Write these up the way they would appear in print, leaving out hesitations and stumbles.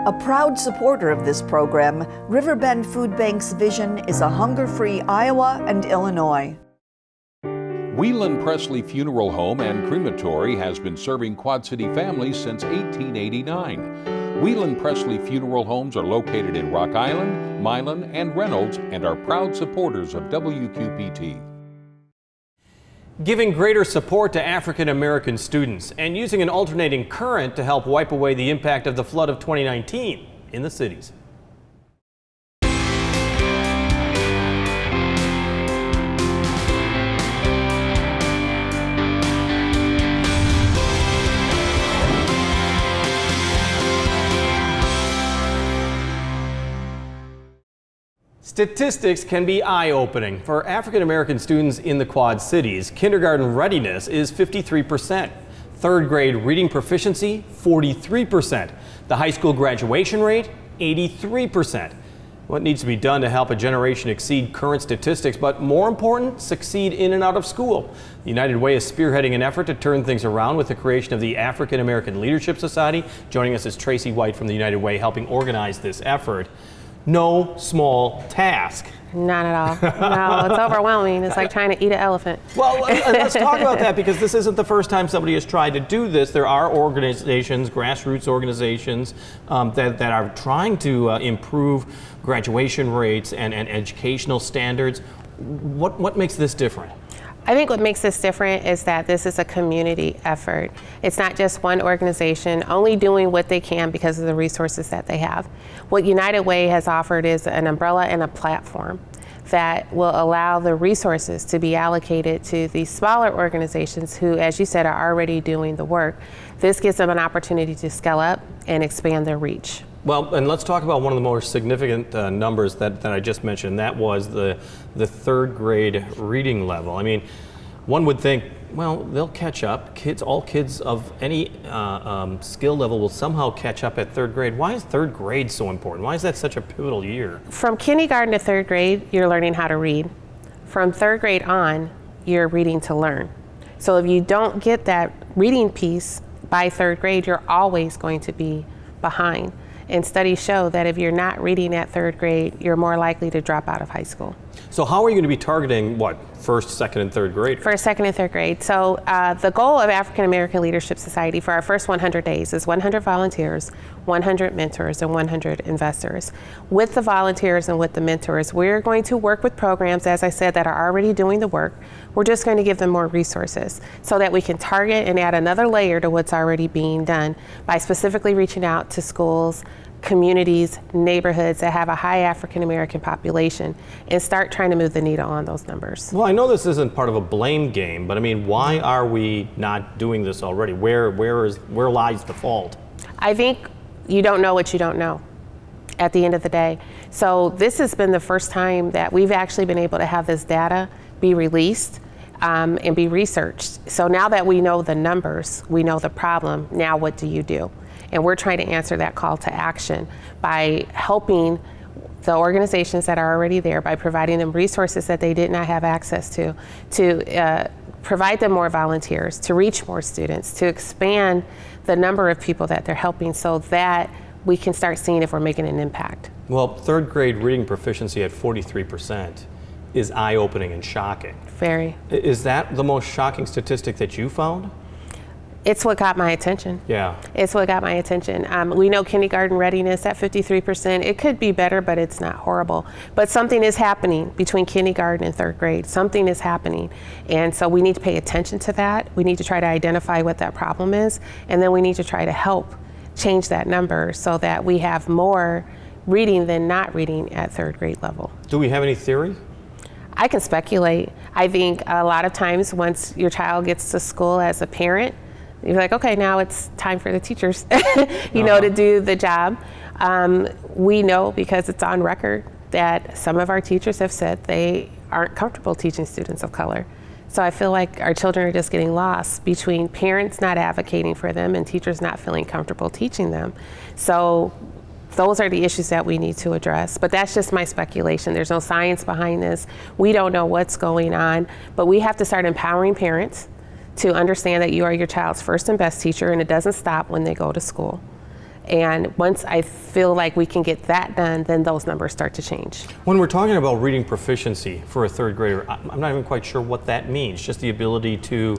A proud supporter of this program, Riverbend Food Bank's vision is a hunger-free Iowa and Illinois. Whelan Presley Funeral Home and Crematory has been serving Quad City families since 1889. Whelan Presley Funeral Homes are located in Rock Island, Milan, and Reynolds and are proud supporters of WQPT. Giving greater support to African American students and using an alternating current to help wipe away the impact of the flood of 2019 in the cities. Statistics can be eye-opening. For African American students in the Quad Cities, kindergarten readiness is 53%. Third grade reading proficiency, 43%. The high school graduation rate, 83%. What needs to be done to help a generation exceed current statistics, but more important, succeed in and out of school? The United Way is spearheading an effort to turn things around with the creation of the African American Leadership Society. Joining us is Tracy White from the United Way, helping organize this effort. No small task. Not at all. No, it's overwhelming. It's like trying to eat an elephant. Well, let's talk about that, because this isn't the first time somebody has tried to do this. There are organizations, grassroots organizations, that are trying to improve graduation rates and educational standards. What makes this different? I think what makes this different is that this is a community effort. It's not just one organization only doing what they can because of the resources that they have. What United Way has offered is an umbrella and a platform that will allow the resources to be allocated to these smaller organizations who, as you said, are already doing the work. This gives them an opportunity to scale up and expand their reach. Well, and let's talk about one of the more significant numbers that I just mentioned. That was the third grade reading level. I mean, one would think, well, they'll catch up. All kids of any skill level will somehow catch up at third grade. Why is third grade so important? Why is that such a pivotal year? From kindergarten to third grade, you're learning how to read. From third grade on, you're reading to learn. So if you don't get that reading piece by third grade, you're always going to be behind. And studies show that if you're not reading at third grade, you're more likely to drop out of high school. So how are you going to be targeting, what, first, second, and third grade? First, second, and third grade. So the goal of African American Leadership Society for our first 100 days is 100 volunteers, 100 mentors, and 100 investors. With the volunteers and with the mentors, we're going to work with programs, as I said, that are already doing the work. We're just going to give them more resources so that we can target and add another layer to what's already being done by specifically reaching out to schools, communities, neighborhoods that have a high African American population and start trying to move the needle on those numbers. Well, I know this isn't part of a blame game, but I mean, why are we not doing this already? Where lies the fault? I think you don't know what you don't know at the end of the day. So this has been the first time that we've actually been able to have this data be released and be researched. So now that we know the numbers, we know the problem, now what do you do? And we're trying to answer that call to action by helping the organizations that are already there, by providing them resources that they did not have access to provide them more volunteers, to reach more students, to expand the number of people that they're helping so that we can start seeing if we're making an impact. Well, third grade reading proficiency at 43% is eye-opening and shocking. Very. Is that the most shocking statistic that you found? It's what got my attention. Yeah. It's what got my attention. We know kindergarten readiness at 53%. It could be better, but it's not horrible. But something is happening between kindergarten and third grade. Something is happening. And so we need to pay attention to that. We need to try to identify what that problem is. And then we need to try to help change that number so that we have more reading than not reading at third grade level. Do we have any theory? I can speculate. I think a lot of times once your child gets to school as a parent, you're like, okay, now it's time for the teachers, to do the job. We know, because it's on record, that some of our teachers have said they aren't comfortable teaching students of color. So I feel like our children are just getting lost between parents not advocating for them and teachers not feeling comfortable teaching them. So those are the issues that we need to address. But that's just my speculation. There's no science behind this. We don't know what's going on, but we have to start empowering parents to understand that you are your child's first and best teacher, and it doesn't stop when they go to school. And once I feel like we can get that done, then those numbers start to change. When we're talking about reading proficiency for a third grader, I'm not even quite sure what that means. Just the ability to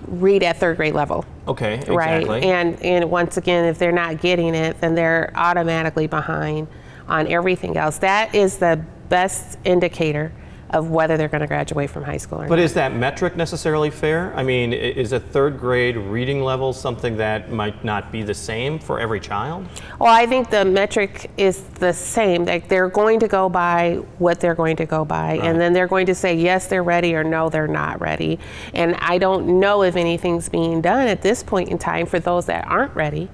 read at third grade level. Okay, exactly. Right. And once again, if they're not getting it, then they're automatically behind on everything else. That is the best indicator of whether they're going to graduate from high school or not. But is that metric necessarily fair? I mean, is a third grade reading level something that might not be the same for every child? Well, I think the metric is the same. Like, they're going to go by what they're going to go by, and then they're going to say yes, they're ready, or no, they're not ready. And I don't know if anything's being done at this point in time for those that aren't ready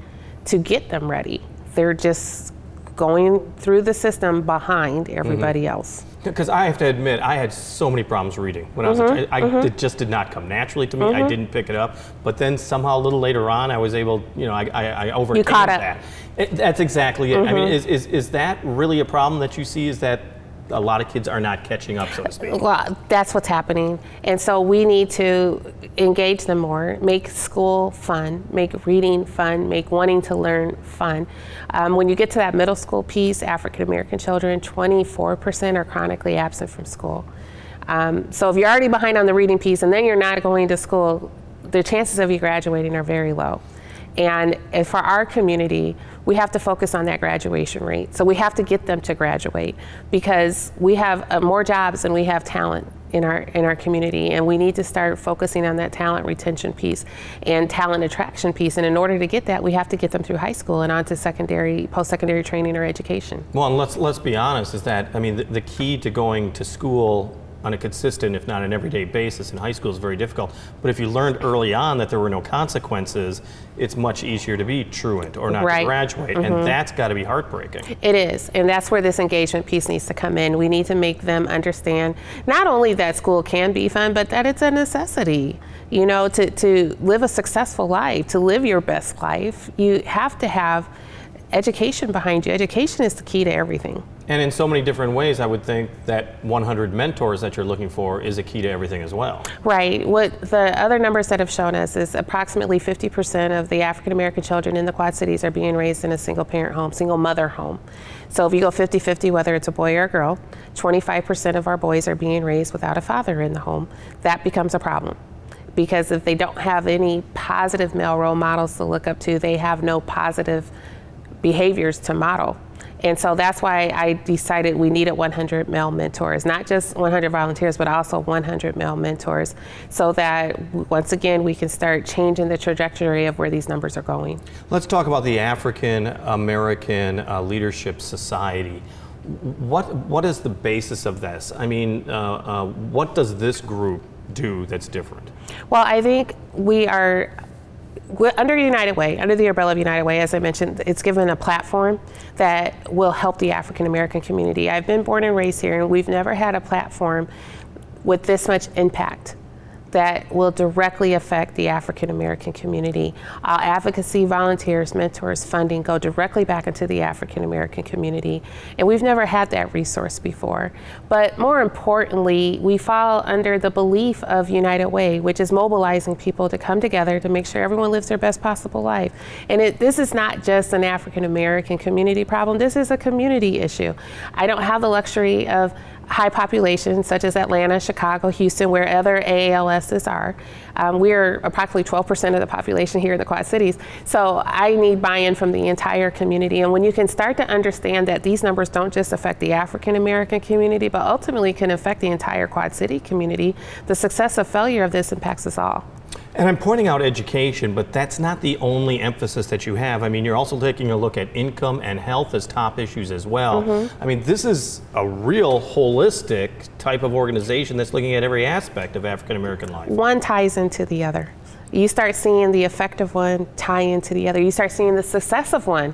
to get them ready. They're just going through the system behind everybody else. Because I have to admit, I had so many problems reading when I was a child. It just did not come naturally to me. I didn't pick it up. But then somehow a little later on, I was able, I overcame You caught up. that. That's exactly it. I mean, is that really a problem that you see, is that a lot of kids are not catching up, so to speak? Well, that's what's happening. And so we need to engage them more, make school fun, make reading fun, make wanting to learn fun. When you get to that middle school piece, African American children, 24% are chronically absent from school. So if you're already behind on the reading piece and then you're not going to school, the chances of you graduating are very low. And for our community, we have to focus on that graduation rate. So we have to get them to graduate, because we have more jobs than we have talent in our community, and we need to start focusing on that talent retention piece and talent attraction piece. And in order to get that, we have to get them through high school and on to secondary, post-secondary training or education. Well, and let's be honest, is that, I mean, the key to going to school on a consistent, if not an everyday basis in high school is very difficult. But if you learned early on that there were no consequences, it's much easier to be truant or not to graduate. And that's got to be heartbreaking. It is. And that's where this engagement piece needs to come in. We need to make them understand not only that school can be fun, but that it's a necessity. You know, to live a successful life, to live your best life, you have to have education behind you. Education is the key to everything. And in so many different ways, I would think that 100 mentors that you're looking for is a key to everything as well. Right. What the other numbers that have shown us is approximately 50% of the African American children in the Quad Cities are being raised in a single parent home, single mother home. So if you go 50-50, whether it's a boy or a girl, 25% of our boys are being raised without a father in the home. That becomes a problem, because if they don't have any positive male role models to look up to, they have no positive behaviors to model. And so that's why I decided we needed 100 male mentors, not just 100 volunteers, but also 100 male mentors, so that once again we can start changing the trajectory of where these numbers are going. Let's talk about the African American Leadership Society. What is the basis of this? I mean, what does this group do that's different? Well, I think we're under United Way, under the umbrella of United Way, as I mentioned, it's given a platform that will help the African American community. I've been born and raised here, and we've never had a platform with this much impact that will directly affect the African American community. Our advocacy, volunteers, mentors, funding go directly back into the African American community, and we've never had that resource before. But more importantly, we fall under the belief of United Way, which is mobilizing people to come together to make sure everyone lives their best possible life. And this is not just an African American community problem, this is a community issue. I don't have the luxury of high populations such as Atlanta, Chicago, Houston, where other AALSs are. We're approximately 12% of the population here in the Quad Cities. So I need buy-in from the entire community. And when you can start to understand that these numbers don't just affect the African American community, but ultimately can affect the entire Quad City community, the success or failure of this impacts us all. And I'm pointing out education, but that's not the only emphasis that you have. I mean, you're also taking a look at income and health as top issues as well. I mean, this is a real holistic type of organization that's looking at every aspect of African American life. One ties into the other. You start seeing the effect of one tie into the other. You start seeing the success of one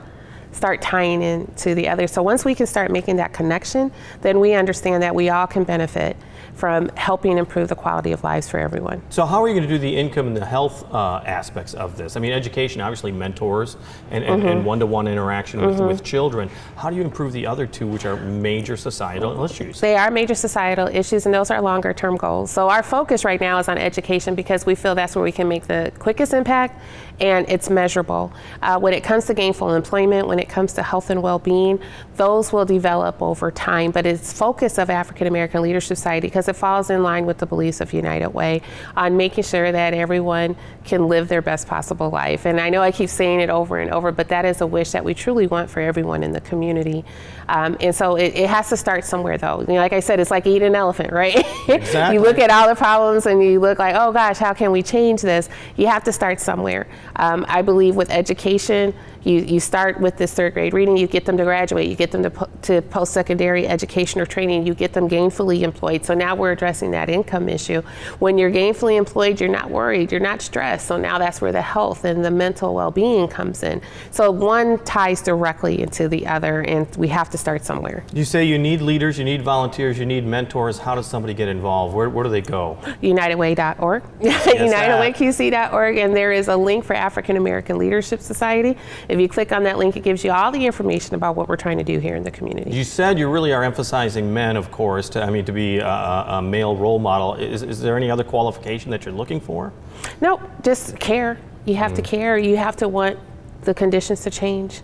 start tying into the other. So once we can start making that connection, then we understand that we all can benefit from helping improve the quality of lives for everyone. So how are you going to do the income and the health aspects of this? I mean, education, obviously mentors and one-to-one interaction with children. How do you improve the other two, which are major societal issues? They are major societal issues, and those are longer term goals. So our focus right now is on education, because we feel that's where we can make the quickest impact and it's measurable. When it comes to gainful employment, when it comes to health and well-being, those will develop over time, but it's focus of African American Leadership Society, because it falls in line with the beliefs of United Way on making sure that everyone can live their best possible life. And I know I keep saying it over and over, but that is a wish that we truly want for everyone in the community. And so it has to start somewhere, though. You know, like I said, it's like eating an elephant, right? Exactly. You look at all the problems and you look like, oh gosh, how can we change this? You have to start somewhere. I believe with education, you start with this third grade reading, you get them to graduate, you get them to post-secondary education or training, you get them gainfully employed. So now we're addressing that income issue. When you're gainfully employed, you're not worried, you're not stressed. So now that's where the health and the mental well-being comes in. So one ties directly into the other, and we have to start somewhere. You say you need leaders, you need volunteers, you need mentors. How does somebody get involved? Where do they go? UnitedWay.org, UnitedWayQC.org, and there is a link for African American Leadership Society. If you click on that link, it gives you all the information about what we're trying to do here in the community. You said you really are emphasizing men, of course, to be a male role model. Is there any other qualification that you're looking for? No, just care. You have to care. You have to want the conditions to change.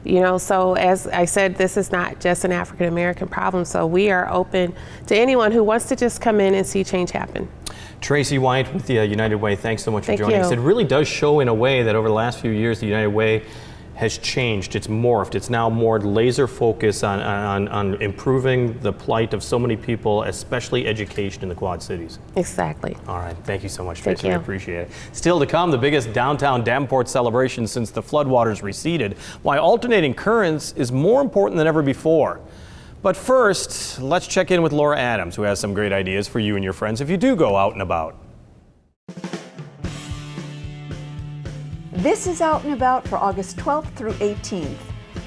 You know, so as I said, this is not just an African American problem, so we are open to anyone who wants to just come in and see change happen. Tracy White with the United Way, thanks so much for joining us. It really does show in a way that over the last few years, the United Way has changed, it's morphed, it's now more laser focused on improving the plight of so many people, especially education in the Quad Cities. Exactly. All right, thank you so much, Thank Tracy, you. I appreciate it. Still to come, the biggest downtown Davenport celebration since the floodwaters receded, why alternating currents is more important than ever before. But first, let's check in with Laura Adams, who has some great ideas for you and your friends if you do go out and about. This is Out and About for August 12th through 18th.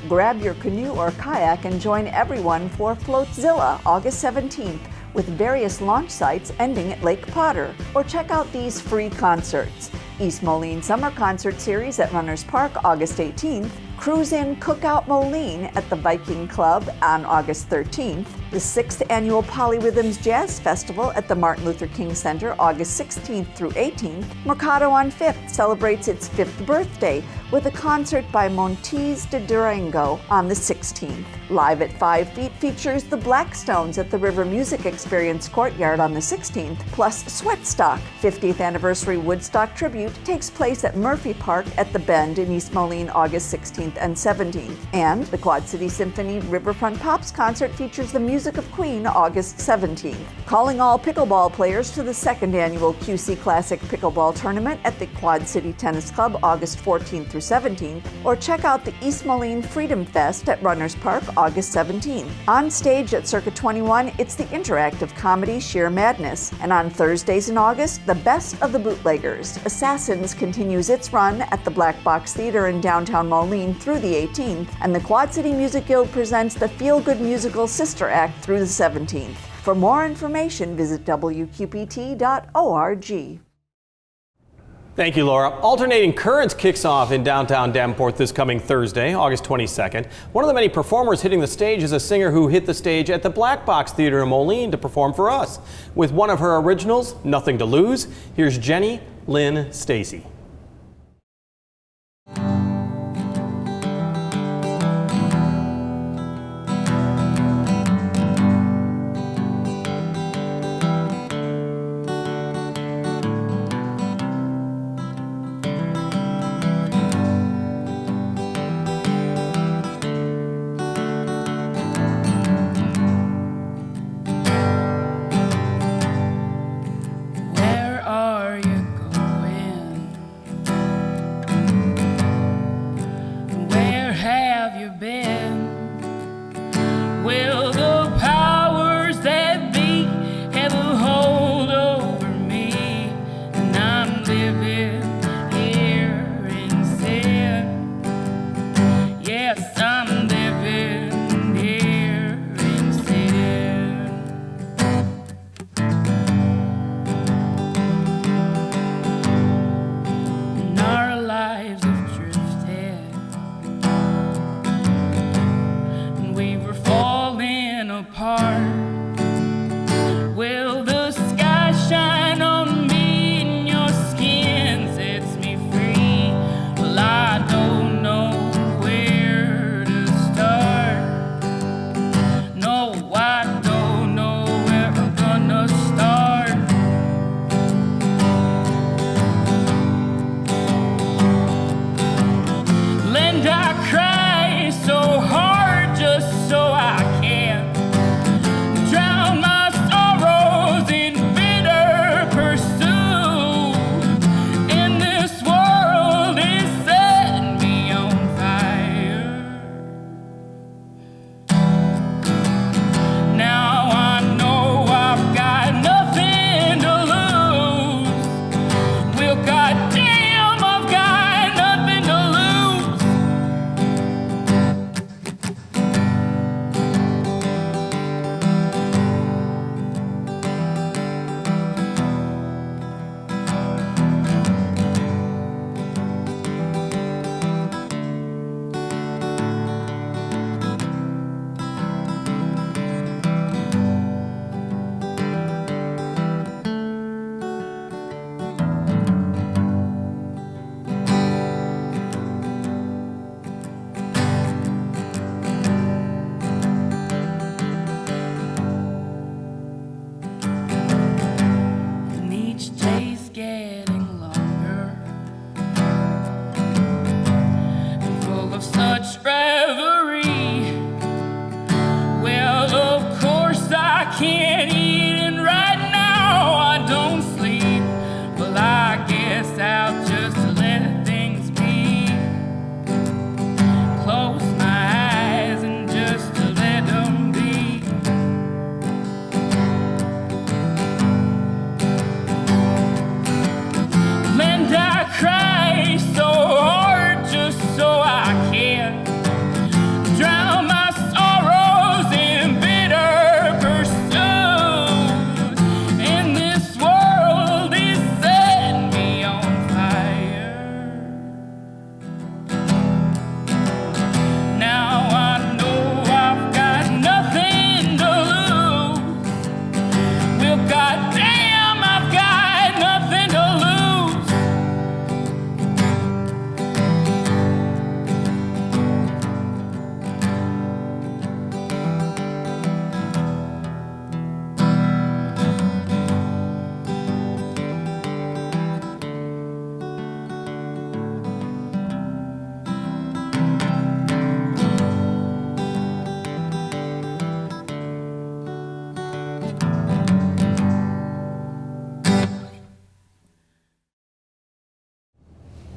Grab your canoe or kayak and join everyone for Floatzilla August 17th with various launch sites ending at Lake Potter. Or check out these free concerts. East Moline Summer Concert Series at Runners Park August 18th. Cruise in Cookout Moline at the Viking Club on August 13th. The 6th Annual Polyrhythms Jazz Festival at the Martin Luther King Center August 16th through 18th. Mercado on 5th celebrates its 5th birthday with a concert by Montes de Durango on the 16th. Live at 5 Feet features the Blackstones at the River Music Experience Courtyard on the 16th, plus Sweatstock. 50th Anniversary Woodstock Tribute takes place at Murphy Park at the Bend in East Moline August 16th and 17th. And the Quad City Symphony Riverfront Pops concert features the music of Queen August 17th. Calling all pickleball players to the 2nd Annual QC Classic Pickleball Tournament at the Quad City Tennis Club August 14th through 17th, or check out the East Moline Freedom Fest at Runners Park August 17th. On stage at Circa 21, it's the interactive comedy Sheer Madness. And on Thursdays in August, the Best of the Bootleggers. Assassins continues its run at the Black Box Theater in downtown Moline through the 18th, and the Quad City Music Guild presents the Feel Good musical Sister Act through the 17th. For more information, visit wqpt.org. Thank you, Laura. Alternating Currents kicks off in downtown Davenport this coming Thursday, August 22nd. One of the many performers hitting the stage is a singer who hit the stage at the Black Box Theater in Moline to perform for us. With one of her originals, Nothing to Lose, here's Jenny Lynn Stacy. Where are you going?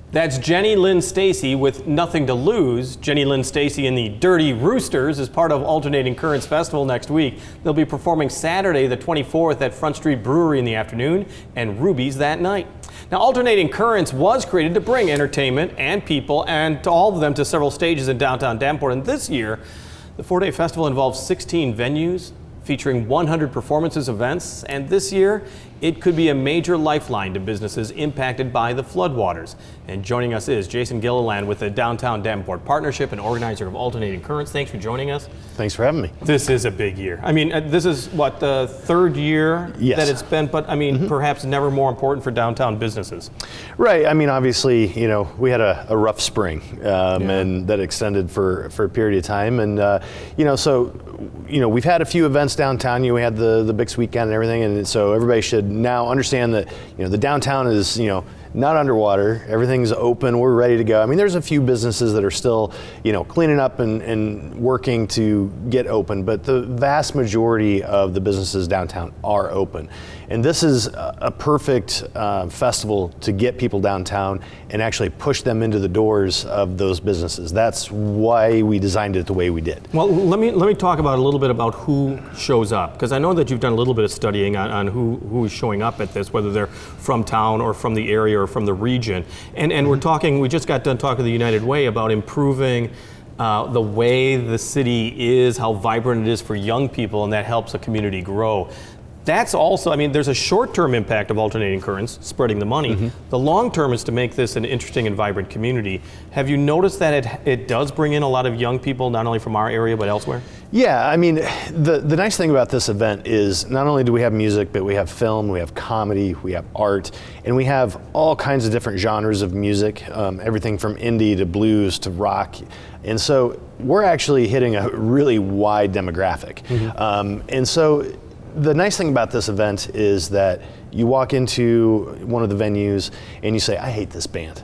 That's Jenny Lynn Stacy with Nothing to Lose. Jenny Lynn Stacy and the Dirty Roosters is part of Alternating Currents Festival next week. They'll be performing Saturday the 24th at Front Street Brewery in the afternoon and Ruby's that night. Now, Alternating Currents was created to bring entertainment and people and to all of them to several stages in downtown Davenport. And this year, the 4-day festival involves 16 venues featuring 100 performances, events, and this year it could be a major lifeline to businesses impacted by the floodwaters. And joining us is Jason Gilliland with the Downtown Davenport Partnership and organizer of Alternating Currents. Thanks for joining us. Thanks for having me. This is a big year. I mean, this is what, the third year that it's been, but I mean, perhaps never more important for downtown businesses. Right. I mean, obviously, you know, we had a rough spring and that extended for a period of time. And, you know, so, you know, we've had a few events downtown. You know, we had the Bix weekend and everything. And so everybody should now understand that, you know, the downtown is, you know, not underwater. Everything's open. We're ready to go. I mean, there's a few businesses that are still, you know, cleaning up and working to get open, but the vast majority of the businesses downtown are open. And this is a perfect festival to get people downtown and actually push them into the doors of those businesses. That's why we designed it the way we did. Well, let me talk about a little bit about who shows up, because I know that you've done a little bit of studying on who is showing up at this, whether they're from town or from the area or from the region. And we just got done talking to the United Way about improving the way the city is, how vibrant it is for young people, and that helps a community grow. That's also, I mean, there's a short-term impact of Alternating Currents, spreading the money. The long-term is to make this an interesting and vibrant community. Have you noticed that it does bring in a lot of young people, not only from our area, but elsewhere? Yeah, I mean, the nice thing about this event is not only do we have music, but we have film, we have comedy, we have art, and we have all kinds of different genres of music, everything from indie to blues to rock. And so we're actually hitting a really wide demographic. And so the nice thing about this event is that you walk into one of the venues and you say, I hate this band.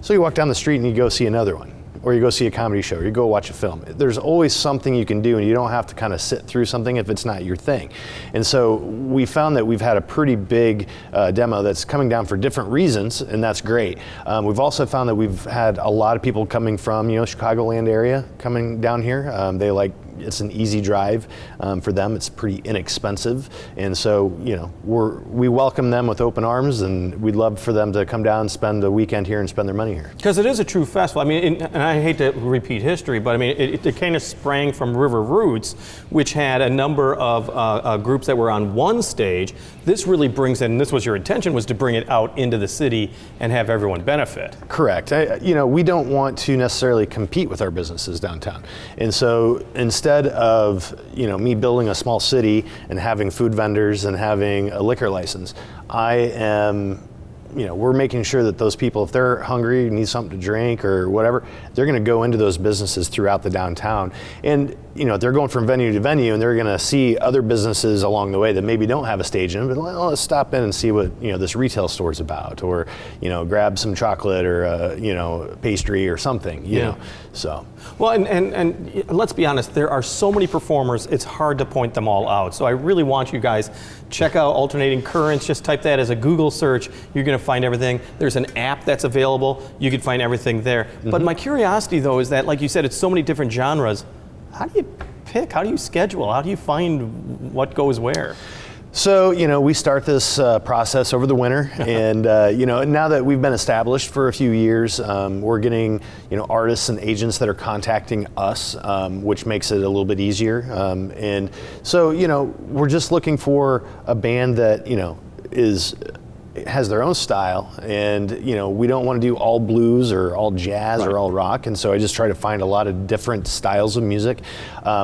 So you walk down the street and you go see another one, or you go see a comedy show, or you go watch a film. There's always something you can do, and you don't have to kind of sit through something if it's not your thing. And so we found that we've had a pretty big demo that's coming down for different reasons, and that's great. We've also found that we've had a lot of people coming from, you know, Chicagoland area coming down here. They like, it's an easy drive for them. It's pretty inexpensive, and so, you know, we welcome them with open arms, and we'd love for them to come down and spend a weekend here and spend their money here. Because it is a true festival. I mean, and I hate to repeat history, but I mean, it kind of sprang from River Roots, which had a number of groups that were on one stage. This really brings in, and this was your intention, was to bring it out into the city and have everyone benefit. Correct. You know, we don't want to necessarily compete with our businesses downtown, and so instead of, you know, me building a small city and having food vendors and having a liquor license, we're making sure that those people, if they're hungry, need something to drink or whatever, they're going to go into those businesses throughout the downtown. And, you know, they're going from venue to venue, and they're going to see other businesses along the way that maybe don't have a stage in, but let's stop in and see what, you know, this retail store's about, or, you know, grab some chocolate or, you know, pastry or something, you know, so. Well, and let's be honest, there are so many performers, it's hard to point them all out. So I really want you guys, check out Alternating Currents, just type that as a Google search, you're going to find everything. There's an app that's available, you can find everything there. But my curiosity though is that, like you said, it's so many different genres. How do you pick, how do you schedule, how do you find what goes where? So, you know, we start this process over the winter, and, you know, now that we've been established for a few years, we're getting, you know, artists and agents that are contacting us, which makes it a little bit easier. And so, you know, we're just looking for a band that, you know, has their own style, and, you know, we don't want to do all blues or all jazz or all rock, and so I just try to find a lot of different styles of music.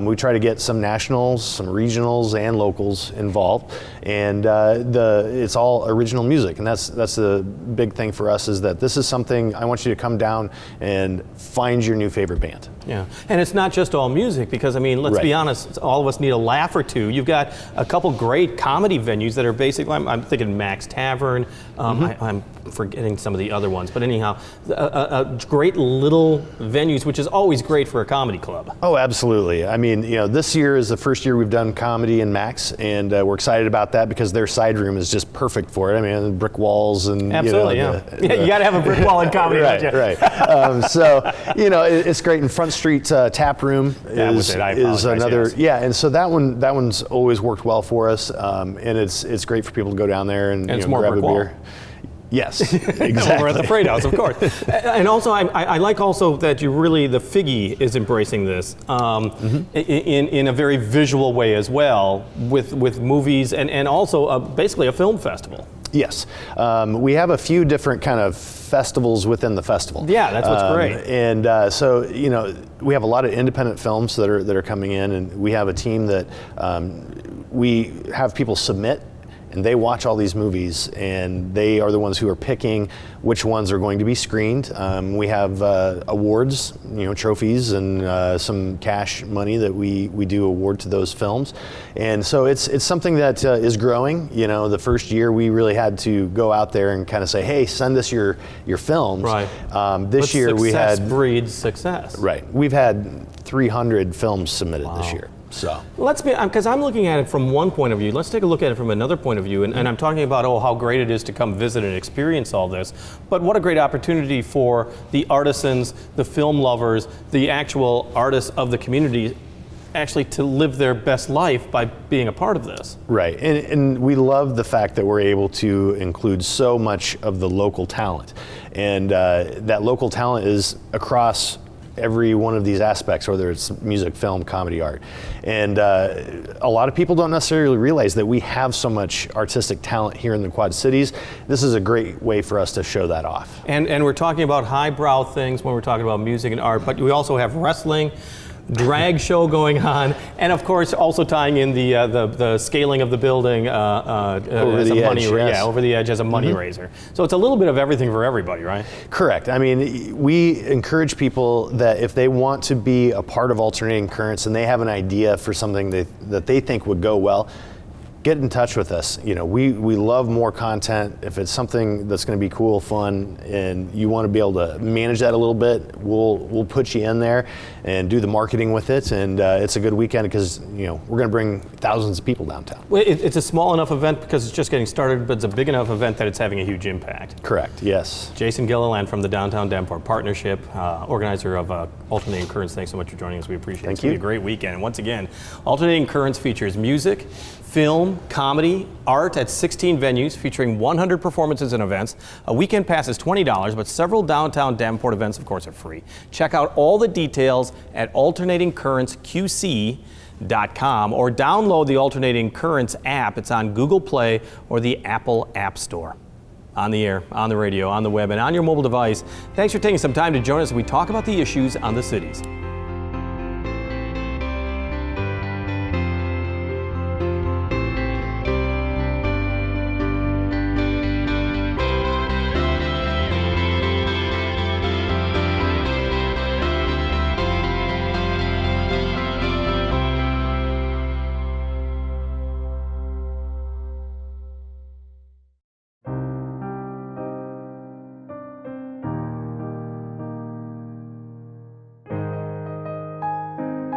We try to get some nationals, some regionals, and locals involved, and it's all original music, and that's the big thing for us, is that this is something I want you to come down and find your new favorite band. Yeah, and it's not just all music, because I mean, let's be honest, all of us need a laugh or two. You've got a couple great comedy venues that are basically, I'm thinking Max Tavern, I'm forgetting some of the other ones, but anyhow, great little venues, which is always great for a comedy club. Oh, absolutely. I mean, this year is the first year we've done comedy in Max, and we're excited about that because their side room is just perfect for it. I mean, brick walls and absolutely, you got to have a brick wall in comedy, right? Don't you? Right. So it's great. And Front Street Tap Room is another. Yes. And so that one's always worked well for us, and it's great for people to go down there and it's more grab brick a wall. beer. Yes, exactly. Over at the Freight House, of course. And also, I like also that the Figgy is embracing this in a very visual way as well, with movies and also basically a film festival. Yes, we have a few different kind of festivals within the festival. Yeah, that's what's great. And so we have a lot of independent films that are coming in, and we have a team that we have people submit. And they watch all these movies, and they are the ones who are picking which ones are going to be screened. We have awards, trophies, and some cash money that we do award to those films. And so it's something that is growing. The first year we really had to go out there and kind of say, hey, send us your films. Right. This year we had success breeds success. Right. We've had 300 films submitted this year. So let's be, because I'm looking at it from one point of view. Let's take a look at it from another point of view, and I'm talking about how great it is to come visit and experience all this. But what a great opportunity for the artisans, the film lovers, the actual artists of the community, actually to live their best life by being a part of this. Right, and we love the fact that we're able to include so much of the local talent, and that local talent is across every one of these aspects, whether it's music, film, comedy, art. And a lot of people don't necessarily realize that we have so much artistic talent here in the Quad Cities. This is a great way for us to show that off. And we're talking about highbrow things when we're talking about music and art, but we also have wrestling, drag show going on, and of course also tying in the scaling of the building over as the a money, edge, yes. over the edge as a money raiser. So it's a little bit of everything for everybody, right? Correct. I mean, we encourage people that if they want to be a part of Alternating Currents and they have an idea for something that they think would go well, get in touch with us. We love more content. If it's something that's going to be cool, fun, and you want to be able to manage that a little bit, we'll put you in there and do the marketing with it. And it's a good weekend because we're going to bring thousands of people downtown. Well, it's a small enough event because it's just getting started, but it's a big enough event that it's having a huge impact. Correct. Yes. Jason Gilliland from the Downtown Davenport Partnership, organizer of Alternating Currents. Thanks so much for joining us. We appreciate it. Thank It's going to be a great weekend. And once again, Alternating Currents features music, film, comedy, art at 16 venues featuring 100 performances and events. A weekend pass is $20, but several downtown Davenport events, of course, are free. Check out all the details at alternatingcurrentsqc.com or download the Alternating Currents app. It's on Google Play or the Apple App Store. On the air, on the radio, on the web, and on your mobile device. Thanks for taking some time to join us as we talk about the issues on the cities.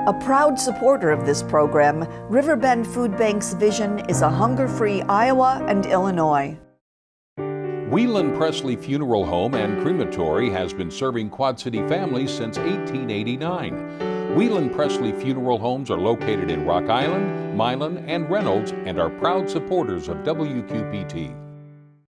A proud supporter of this program, Riverbend Food Bank's vision is a hunger-free Iowa and Illinois. Whelan Presley Funeral Home and Crematory has been serving Quad City families since 1889. Whelan Presley Funeral Homes are located in Rock Island, Milan, and Reynolds and are proud supporters of WQPT.